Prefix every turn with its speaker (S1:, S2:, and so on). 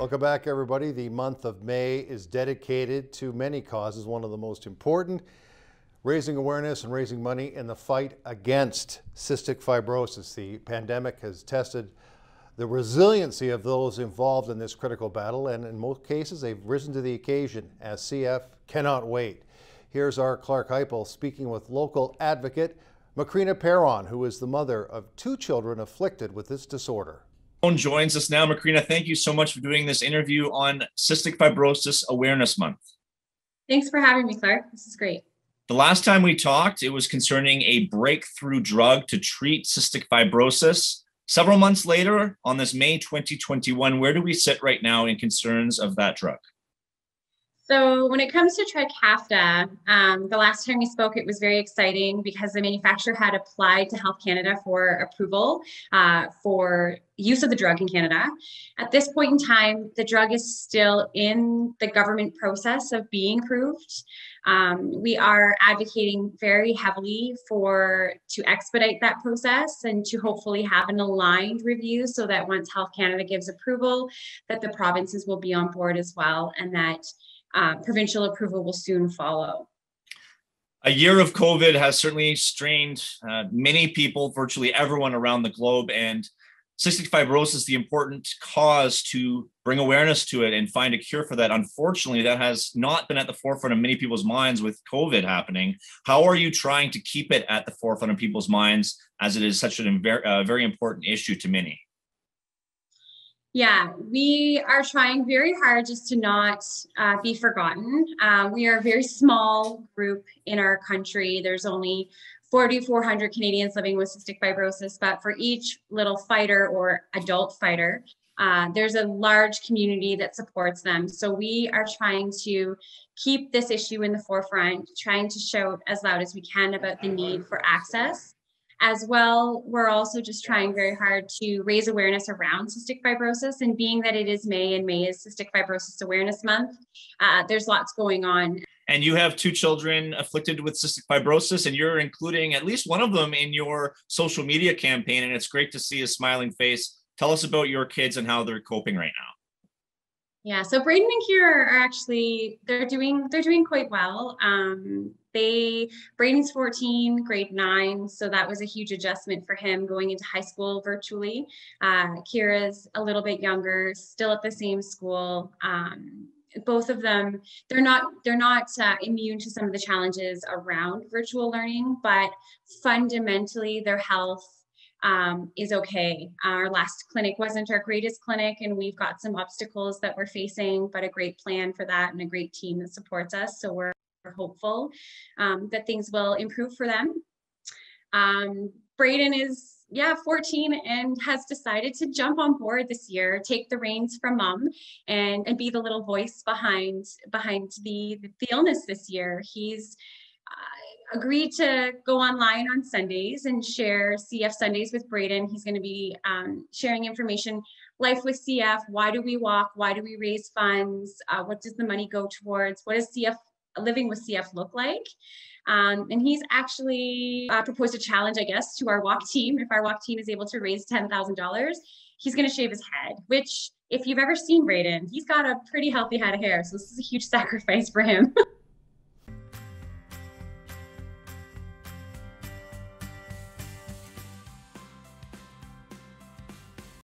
S1: Welcome back, everybody. The month of May is dedicated to many causes. One of the most important, raising awareness and raising money in the fight against cystic fibrosis. The pandemic has tested the resiliency of those involved in this critical battle, and in most cases, they've risen to the occasion as CF cannot wait. Here's our Clarke Heipel speaking with local advocate Macrina Perron, who is the mother of 2 children afflicted with this disorder.
S2: Joins us now. Macrina, thank you so much for doing this interview on Cystic Fibrosis Awareness Month.
S3: Thanks for having me, Clarke. This is great.
S2: The last time we talked, it was concerning a breakthrough drug to treat cystic fibrosis. Several months later, on this May 2021, where do we sit right now in concerns of that drug?
S3: So when it comes to Trikafta, the last time we spoke, it was very exciting because the manufacturer had applied to Health Canada for approval for use of the drug in Canada. At this point in time, the drug is still in the government process of being approved. We are advocating very heavily to expedite that process and to hopefully have an aligned review so that once Health Canada gives approval, that the provinces will be on board as well, and that provincial approval will soon follow.
S2: A year of COVID has certainly strained many people, virtually everyone around the globe, and cystic fibrosis, the important cause to bring awareness to it and find a cure for that. Unfortunately, that has not been at the forefront of many people's minds with COVID happening. How are you trying to keep it at the forefront of people's minds as it is such a very important issue to many?
S3: Yeah, we are trying very hard just to not be forgotten. We are a very small group in our country. There's only 4,400 Canadians living with cystic fibrosis, but for each little fighter or adult fighter, there's a large community that supports them. So we are trying to keep this issue in the forefront, trying to shout as loud as we can about the need for access. As well, we're also just trying very hard to raise awareness around cystic fibrosis, and being that it is May and May is Cystic Fibrosis Awareness Month, there's lots going on.
S2: And you have 2 children afflicted with cystic fibrosis, and you're including at least one of them in your social media campaign, and it's great to see a smiling face. Tell us about your kids and how they're coping right now.
S3: Yeah, so Brayden and Kira are actually, they're doing quite well. Brayden's 14, grade 9, so that was a huge adjustment for him going into high school virtually. Kira's a little bit younger, still at the same school. Both of them, they're not immune to some of the challenges around virtual learning, but fundamentally their health is okay. Our last clinic wasn't our greatest clinic, and we've got some obstacles that we're facing, but a great plan for that and a great team that supports us. So we're hopeful that things will improve for them. Brayden is 14 and has decided to jump on board this year, take the reins from mom and be the little voice behind the illness this year. He's agreed to go online on Sundays and share CF Sundays with Brayden. He's going to be sharing information, life with CF, why do we walk, why do we raise funds, what does the money go towards, what does living with CF look like? And he's actually proposed a challenge, I guess, to our walk team. If our walk team is able to raise $10,000, he's going to shave his head, which if you've ever seen Brayden, he's got a pretty healthy head of hair. So this is a huge sacrifice for him.